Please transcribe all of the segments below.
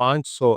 500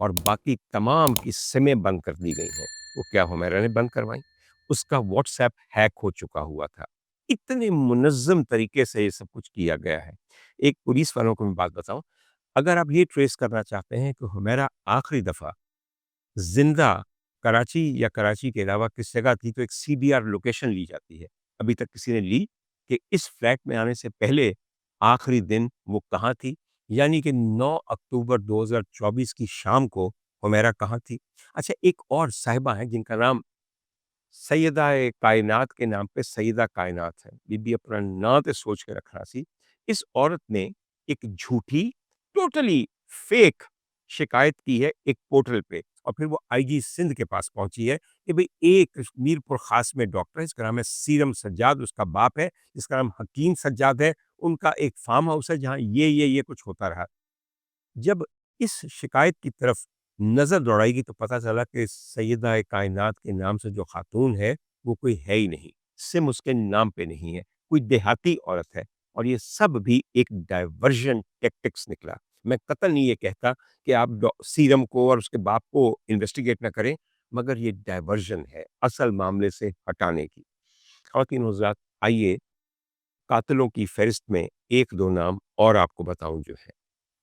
اور باقی تمام کی سمیں بند کر دی گئی ہیں۔ وہ کیا حمیرہ نے بند کروائیں؟ اس کا واٹس ایپ ہیک ہو چکا ہوا تھا۔ اتنے منظم طریقے سے یہ سب کچھ کیا گیا ہے۔ ایک پولیس والوں کو میں بات بتاؤں، اگر آپ یہ ٹریس کرنا چاہتے ہیں کہ حمیرہ آخری دفعہ زندہ کراچی یا کراچی کے علاوہ کس جگہ تھی، تو ایک CBR لوکیشن لی جاتی ہے۔ ابھی تک کسی نے لی کہ اس فلیٹ میں آنے سے پہلے آخری دن وہ کہاں تھی، یعنی کہ 9 اکتوبر 2024 کی شام کو حمیرہ کہاں تھی۔ اچھا، ایک اور صاحبہ ہیں جن کا نام سیدہ کائنات کے نام پہ سیدہ کائنات ہے۔ بی بی اپنا نام تے سوچ کے رکھنا سی۔ اس عورت نے ایک جھوٹی ٹوٹلی فیک شکایت کی ہے ایک پورٹل پہ، اور پھر وہ IG سندھ کے پاس پہنچی ہے کہ بھئی ایک میر پور خاص میں ڈاکٹر ہے، اس کا نام ہے سیرم سجاد، اس کا باپ ہے جس کا نام حکیم سجاد ہے، ان کا ایک فارم ہاؤس ہے جہاں یہ کچھ ہوتا رہا۔ جب اس شکایت کی طرف نظر دوڑائی گی تو پتہ چلا کہ سیدہ کائنات کے نام سے جو خاتون ہے وہ کوئی ہے ہی نہیں، سم اس کے نام پہ نہیں ہے، کوئی دیہاتی عورت ہے، اور یہ سب بھی ایک ڈائیورژن ٹیکٹکس نکلا۔ میں قطعاً نہیں یہ کہتا کہ آپ سیرم کو اور اس کے باپ کو انویسٹیگیٹ نہ کریں، مگر یہ ڈائیورژن ہے اصل معاملے سے ہٹانے کی۔ خواتین و حضرات، آئیے قاتلوں کی فہرست میں ایک دو نام اور آپ کو بتاؤں جو ہے۔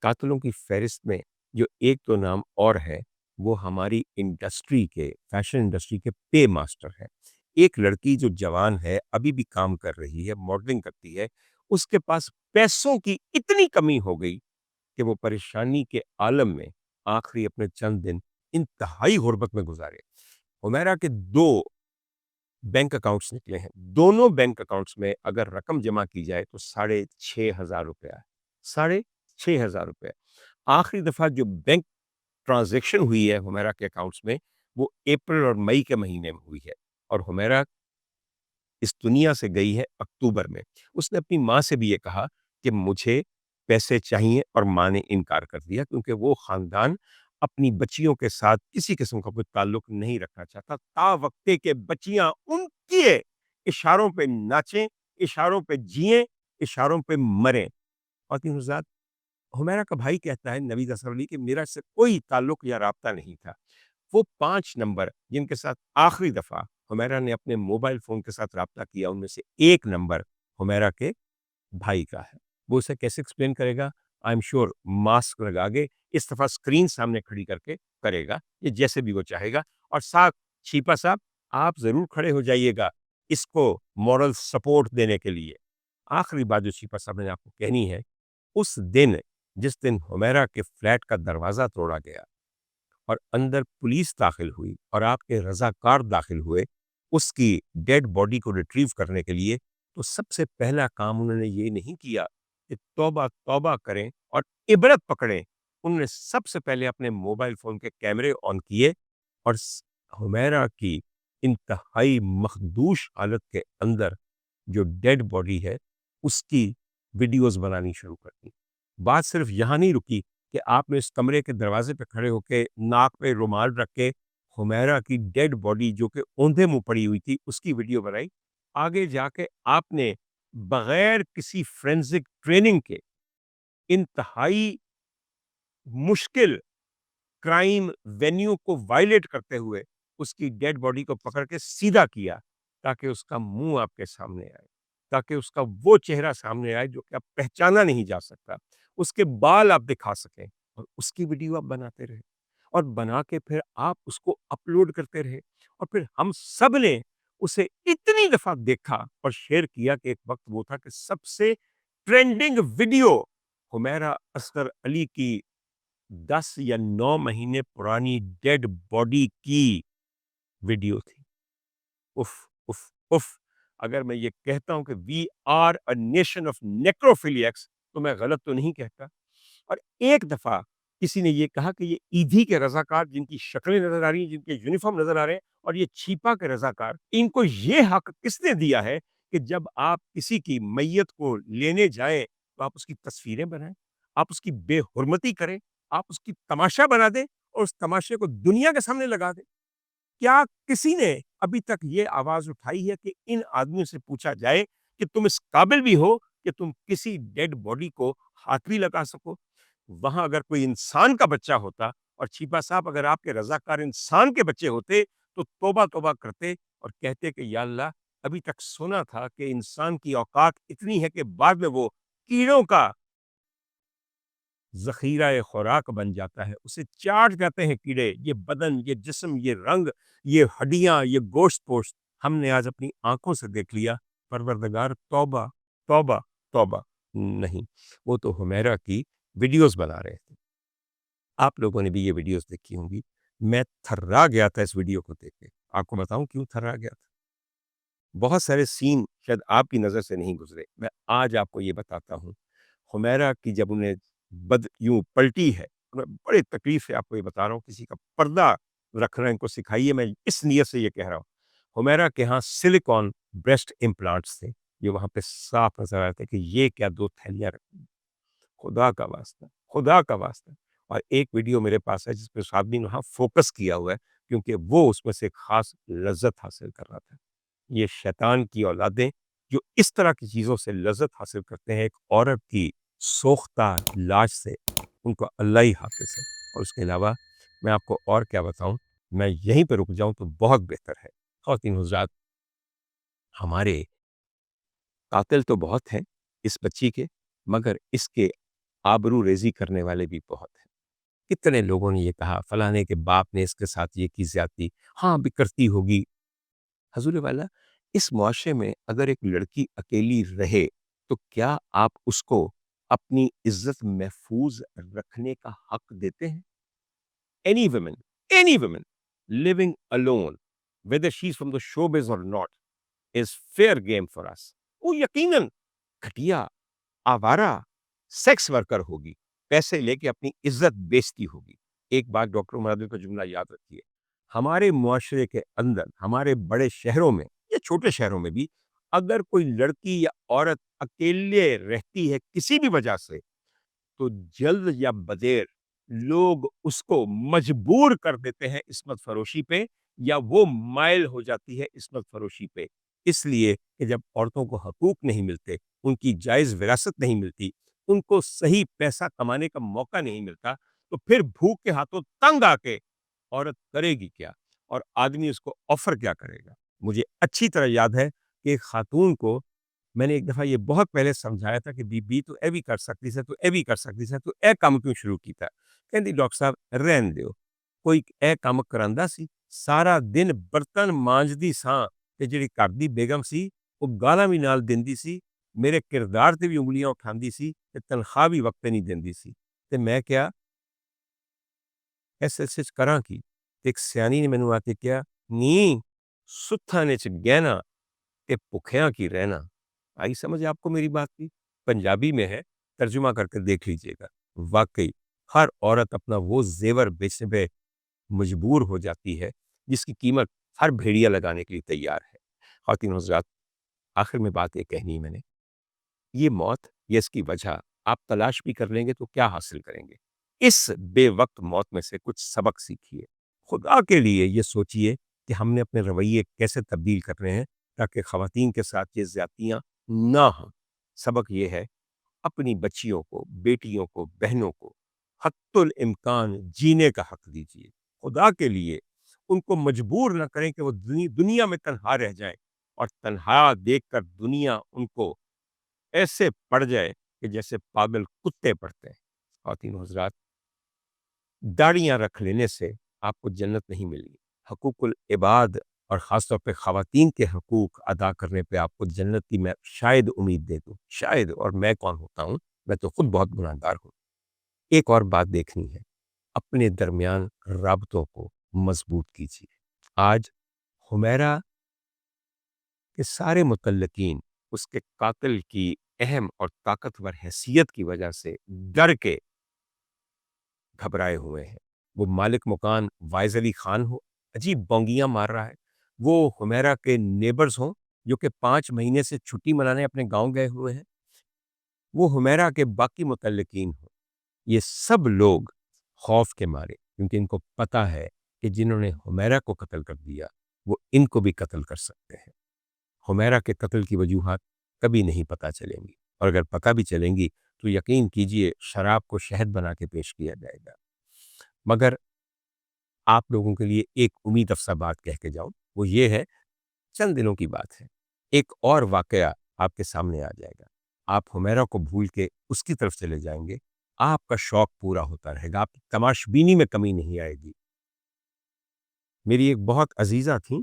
قاتلوں کی فہرست میں جو ایک دو نام اور ہے وہ ہماری انڈسٹری کے، فیشن انڈسٹری کے پے ماسٹر ہے۔ ایک لڑکی جو جوان ہے، ابھی بھی کام کر رہی ہے، ماڈلنگ کرتی ہے، اس کے پاس پیسوں کی اتنی کمی ہو گئی کہ وہ پریشانی کے عالم میں آخری اپنے چند دن انتہائی غربت میں گزارے۔ حمیرہ کے 2 بینک اکاؤنٹس نکلے ہیں، دونوں بینک اکاؤنٹس میں اگر رقم جمع کی جائے تو 6,500 روپیہ ہے، 6,500 روپیہ۔ آخری دفعہ جو بینک ٹرانزیکشن ہوئی ہے حمیرہ کے اکاؤنٹس میں وہ اپریل اور مئی کے مہینے میں ہوئی ہے، اور حمیرہ اس دنیا سے گئی ہے اکتوبر میں۔ اس نے اپنی ماں سے بھی یہ کہا کہ مجھے پیسے چاہیے، اور ماں نے انکار کر دیا کیونکہ وہ خاندان اپنی بچیوں کے ساتھ کسی قسم کا کوئی تعلق نہیں رکھنا چاہتا، تا وقتے کہ بچیاں ان کے اشاروں پہ ناچیں، اشاروں پہ جئیں، اشاروں پہ مریں۔ اور تین حضرات، حمیرہ کا بھائی کہتا ہے نوید اظہر علی کہ میرا اس سے کوئی تعلق یا رابطہ نہیں تھا۔ وہ 5 نمبر جن کے ساتھ آخری دفعہ حمیرہ نے اپنے موبائل فون کے ساتھ رابطہ کیا، ان میں سے ایک نمبر حمیرہ کے بھائی کا ہے۔ وہ اسے کیسے ایکسپلین کرے گا؟ آئی ایم شیور ماسک لگا کے اس دفعہ اسکرین سامنے کھڑی کر کے کرے گا، یہ جیسے بھی وہ چاہے گا۔ اور ساتھ چھیپا صاحب، آپ ضرور کھڑے ہو جائیے گا اس کو مورل سپورٹ دینے کے لیے۔ آخری بات جو چھیپا صاحب نے آپ کو کہنی ہے، اس دن جس دن حمیرہ کے فلیٹ کا دروازہ توڑا گیا اور اندر پولیس داخل ہوئی اور آپ کے رضاکار داخل ہوئے اس کی ڈیڈ باڈی کو ریٹریو کرنے کے لیے، تو سب سے پہلا کام انہوں نے یہ نہیں کیا کہ توبہ توبہ کریں اور عبرت پکڑیں۔ انہوں نے سب سے پہلے اپنے موبائل فون کے کیمرے آن کیے اور حمیرہ کی انتہائی مخدوش حالت کے اندر جو ڈیڈ باڈی ہے اس کی ویڈیوز بنانی شروع کر دی۔ بات صرف یہاں نہیں رکی کہ آپ نے اس کمرے کے دروازے پہ کھڑے ہو کے ناک پہ رومال رکھ کے حمیرہ کی ڈیڈ باڈی جو کہ اوندھے منہ پڑی ہوئی تھی اس کی ویڈیو بنائی۔ آگے جا کے آپ نے بغیر کسی فرینزک ٹریننگ کے انتہائی مشکل کرائم وینیو کو وائلیٹ کرتے ہوئے اس کی ڈیڈ باڈی کو پکڑ کے سیدھا کیا تاکہ اس کا منہ آپ کے سامنے آئے، تاکہ اس کا وہ چہرہ سامنے آئے جو کہ اب پہچانا نہیں جا سکتا، اس کے بال آپ دکھا سکیں، اور اس کی ویڈیو آپ بناتے رہے اور بنا کے پھر آپ اس کو اپلوڈ کرتے رہے، اور پھر ہم سب نے اسے اتنی دفعہ دیکھا اور شیئر کیا کہ ایک وقت وہ تھا کہ سب سے ٹرینڈنگ ویڈیو حمیرہ اصغر علی کی 10 یا 9 مہینے پرانی ڈیڈ باڈی کی ویڈیو تھی۔ اف اف اف اگر میں یہ کہتا ہوں کہ we are a nation of necrophiliacs تو میں غلط تو نہیں کہتا۔ اور ایک دفعہ کسی نے یہ کہا کہ یہ ایدھی کے رضاکار جن کی شکلیں نظر آ رہی ہیں، جن کے یونیفارم نظر آ رہے ہیں، اور یہ چھیپا کے رضاکار، ان کو یہ حق کس نے دیا ہے کہ جب آپ کسی کی میت کو لینے جائیں تو آپ اس کی تصویریں بنائیں، آپ اس کی بے حرمتی کریں، آپ اس کی تماشا بنا دیں اور اس تماشے کو دنیا کے سامنے لگا دیں؟ کیا کسی نے ابھی تک یہ آواز اٹھائی ہے کہ ان آدمیوں سے پوچھا جائے کہ تم اس قابل بھی ہو کہ تم کسی ڈیڈ باڈی کو ہاتھ بھی لگا سکو؟ وہاں اگر کوئی انسان کا بچہ ہوتا اور چھیپا صاحب اگر آپ کے رضاکار انسان کے بچے ہوتے تو توبہ توبہ کرتے اور کہتے کہ یا اللہ ابھی تک سنا تھا کہ انسان کی اوقات اتنی ہے کہ بعد میں وہ کیڑوں کا ذخیرہ خوراک بن جاتا ہے، اسے چاٹ جاتے ہیں کیڑے، یہ بدن، یہ جسم، یہ رنگ، یہ ہڈیاں، یہ گوشت پوشت ہم نے آج اپنی آنکھوں سے دیکھ لیا۔ پروردگار توبہ توبہ توبہ نہیں، وہ تو حمیرہ کی ویڈیوز بنا رہے تھے۔ آپ لوگوں نے بھی یہ ویڈیوز دیکھی ہوں گی۔ میں تھرا گیا تھا اس ویڈیو کو دیکھ کے۔ آپ کو بتاؤں کیوں تھرا گیا تھا؟ بہت سارے سین شاید آپ کی نظر سے نہیں گزرے، میں آج آپ کو یہ بتاتا ہوں۔ حمیرہ کی جب انہیں بد یوں پلٹی ہے، میں بڑے تکلیف سے آپ کو یہ بتا رہا ہوں، کسی کا پردہ رکھنا ان کو سکھائیے، میں اس نیت سے یہ کہہ رہا ہوں۔ حمیرہ کے ہاں سلیکون بریسٹ امپلانٹس تھے، یہ وہاں پہ صاف نظر آتے کہ یہ کیا دو تھیلیاں رکھی، خدا کا واسطہ، خدا کا واسطہ۔ اور ایک ویڈیو میرے پاس ہے جس پہ اس آدمی نے وہاں فوکس کیا ہوا ہے، کیونکہ وہ اس میں سے ایک خاص لذت حاصل کر رہا تھا۔ یہ شیطان کی اولادیں جو اس طرح کی چیزوں سے لذت حاصل کرتے ہیں، ایک عورت کی سوختہ لاش سے، ان کو اللہ ہی حافظ ہے۔ اور اس کے علاوہ میں آپ کو اور کیا بتاؤں، میں یہیں پہ رک جاؤں تو بہت بہتر ہے۔ خواتین حضرات، ہمارے قاتل تو بہت ہیں اس بچی کے، مگر اس کے آبرو ریزی کرنے والے بھی بہت ہیں۔ کتنے لوگوں نے یہ کہا فلانے کے باپ نے اس کے ساتھ یہ کی زیادتی، ہاں بھی کرتی ہوگی۔ حضور والا، اس معاشرے میں اگر ایک لڑکی اکیلی رہے تو کیا آپ اس کو اپنی عزت محفوظ رکھنے کا حق دیتے ہیں؟ Any woman living alone, whether she's from the showbiz or not, is fair game for us. وہ یقیناً گھٹیا، آوارہ، سیکس ورکر ہوگی، پیسے لے کے اپنی عزت بیچتی ہوگی۔ ایک بات ڈاکٹر مرادل کا جملہ یاد رکھیے، ہمارے معاشرے کے اندر، ہمارے بڑے شہروں میں یا چھوٹے شہروں میں بھی، اگر کوئی لڑکی یا عورت اکیلے رہتی ہے کسی بھی وجہ سے، تو جلد یا بدیر لوگ اس کو مجبور کر دیتے ہیں عصمت فروشی پہ، یا وہ مائل ہو جاتی ہے عصمت فروشی پہ، اس لیے کہ جب عورتوں کو حقوق نہیں ملتے، ان کی جائز وراثت نہیں ملتی، ان کو صحیح پیسہ کمانے کا موقع نہیں ملتا، تو پھر بھوک کے ہاتھوں تنگ آ کے عورت کرے گی کیا، اور آدمی اس کو آفر کیا کرے گا۔ مجھے اچھی طرح یاد ہے کہ ایک خاتون کو میں نے ایک دفعہ یہ بہت پہلے سمجھایا تھا کہ بی تو اے بھی کر سکتی سے، تو اے بھی کر سکتی سے، تو اے کام کیوں شروع کیتا؟ کہندی ڈاکٹر صاحب رہن دیو، کوئی اے کام کراندا سی، سارا دن برتن مانجدی ساں تے جڑی گھر دی بیگم سی وہ گالاں بھی نال دیندی سی، میرے کردار تے بھی انگلیاں اٹھاندی سی تے تنخواہ بھی وقت نہیں دیندی سی، تے میں کیا ایسے کراں کی؟ ایک سیانی نے مینوں آ کے کیا، نی ستھاں نے چ گہنا کہ بھکھیاں کی رہنا۔ آئی سمجھ آپ کو میری بات کی؟ پنجابی میں ہے، ترجمہ کر کے دیکھ لیجئے گا۔ واقعی ہر عورت اپنا وہ زیور بیچنے پہ مجبور ہو جاتی ہے جس کی قیمت ہر بھیڑیا لگانے کے لیے تیار ہے۔ خواتین حضرات، آخر میں بات یہ کہنی میں نے، یہ موت، یہ اس کی وجہ آپ تلاش بھی کر لیں گے تو کیا حاصل کریں گے؟ اس بے وقت موت میں سے کچھ سبق سیکھیے۔ خدا کے لیے یہ سوچئے کہ ہم نے اپنے رویے کیسے تبدیل کرنے ہیں تاکہ خواتین کے ساتھ یہ زیادتیاں نہ ہوں۔ سبق یہ ہے، اپنی بچیوں کو، بیٹیوں کو، بہنوں کو حتی الامکان جینے کا حق دیجیے۔ خدا کے لیے ان کو مجبور نہ کریں کہ وہ دنیا میں تنہا رہ جائیں، اور تنہا دیکھ کر دنیا ان کو ایسے پڑ جائے کہ جیسے پاگل کتے پڑتے ہیں۔ خواتین حضرات، داڑیاں رکھ لینے سے آپ کو جنت نہیں ملے گی۔ حقوق العباد اور خاص طور پہ خواتین کے حقوق ادا کرنے پہ آپ کو جنت کی میں شاید امید دے دوں، شاید، اور میں کون ہوتا ہوں، میں تو خود بہت گناہگار ہوں۔ ایک اور بات دیکھنی ہے، اپنے درمیان رابطوں کو مضبوط کیجیے۔ آج حمیرہ کے سارے متعلقین اس کے قاتل کی اہم اور طاقتور حیثیت کی وجہ سے ڈر کے گھبرائے ہوئے ہیں۔ وہ مالک مکان وائز علی خان ہو، عجیب بونگیاں مار رہا ہے، وہ حمیرہ کے نیبرز ہوں جو کہ 5 مہینے سے چھٹی منانے اپنے گاؤں گئے ہوئے ہیں، وہ حمیرہ کے باقی متعلقین ہوں، یہ سب لوگ خوف کے مارے، کیونکہ ان کو پتا ہے کہ جنہوں نے حمیرہ کو قتل کر دیا وہ ان کو بھی قتل کر سکتے ہیں۔ حمیرہ کے قتل کی وجوہات کبھی نہیں پتہ چلیں گی، اور اگر پتہ بھی چلیں گی تو یقین کیجئے شراب کو شہد بنا کے پیش کیا جائے گا۔ مگر آپ لوگوں کے لیے ایک امید افزا بات کہہ کے جاؤں، وہ یہ ہے، چند دنوں کی بات ہے، ایک اور واقعہ آپ کے سامنے آ جائے گا، آپ حمیرہ کو بھول کے اس کی طرف چلے جائیں گے، آپ کا شوق پورا ہوتا رہے گا، آپ کی تماش بینی میں کمی نہیں آئے گی۔ میری ایک بہت عزیزہ تھیں،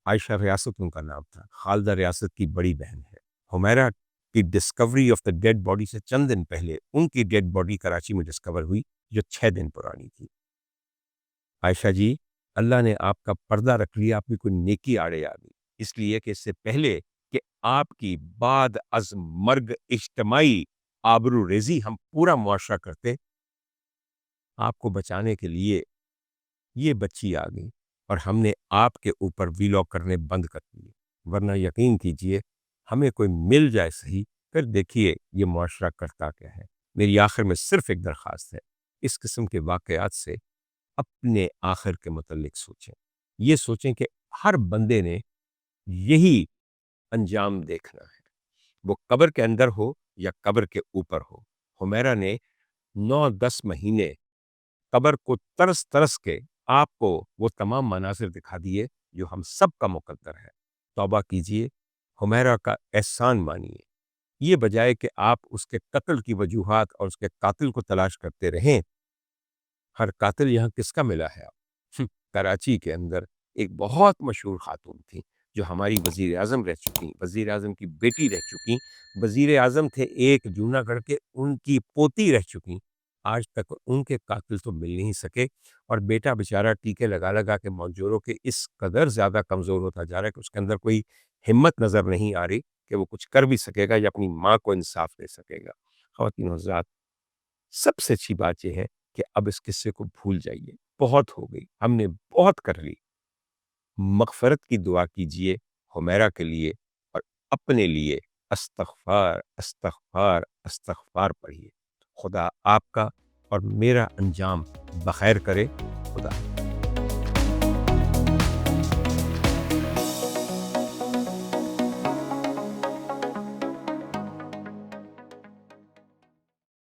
عائشہ ریاست ان کا نام تھا، خالدہ ریاست کی بڑی بہن ہے۔ حمیرہ کی discovery of the dead body سے چند دن پہلے ان کی ڈیڈ باڈی کراچی میں ڈسکور ہوئی، جو 6 دن پرانی تھی۔ عائشہ جی، اللہ نے آپ کا پردہ رکھ لیا، آپ کی کوئی نیکی آڑے آ گئی، اس لیے کہ اس سے پہلے کہ آپ کی بعد از مرگ اجتماعی آبرو ریزی ہم پورا معاشرہ کرتے، آپ کو بچانے کے لیے یہ بچی آ گئی اور ہم نے آپ کے اوپر ویلاگ کرنے بند کر دیے، ورنہ یقین کیجئے ہمیں کوئی مل جائے صحیح، پھر دیکھیے یہ معاشرہ کرتا کیا ہے۔ میری آخر میں صرف ایک درخواست ہے، اس قسم کے واقعات سے اپنے آخر کے متعلق سوچیں، یہ سوچیں کہ ہر بندے نے یہی انجام دیکھنا ہے، وہ قبر کے اندر ہو یا قبر کے اوپر ہو۔ حمیرہ نے 9-10 مہینے قبر کو ترس ترس کے آپ کو وہ تمام مناظر دکھا دیے جو ہم سب کا مقدر ہے۔ توبہ کیجئے، حمیرہ کا احسان مانیے، یہ بجائے کہ آپ اس کے قتل کی وجوہات اور اس کے قاتل کو تلاش کرتے رہیں۔ ہر قاتل یہاں کس کا ملا ہے آپ؟ کراچی کے اندر ایک بہت مشہور خاتون تھی جو ہماری وزیر اعظم رہ چکی، وزیر اعظم کی بیٹی رہ چکی، وزیر اعظم تھے ایک جونا گڑھ کے، ان کی پوتی رہ چکی، آج تک ان کے قاتل تو مل نہیں سکے، اور بیٹا بیچارہ ٹیکے لگا لگا کے موجوروں کے اس قدر زیادہ کمزور ہوتا جا رہا ہے کہ اس کے اندر کوئی ہمت نظر نہیں آ رہی کہ وہ کچھ کر بھی سکے گا یا اپنی ماں کو انصاف دے سکے گا۔ خواتین و حضرات، سب سے اچھی بات یہ ہے کہ اب اس قصے کو بھول جائیے، بہت ہو گئی، ہم نے بہت کر لی۔ مغفرت کی دعا کیجئے حمیرہ کے لیے اور اپنے لیے استغفار استغفار استغفار پڑھیے۔ خدا آپ کا اور میرا انجام بخیر کرے۔ خدا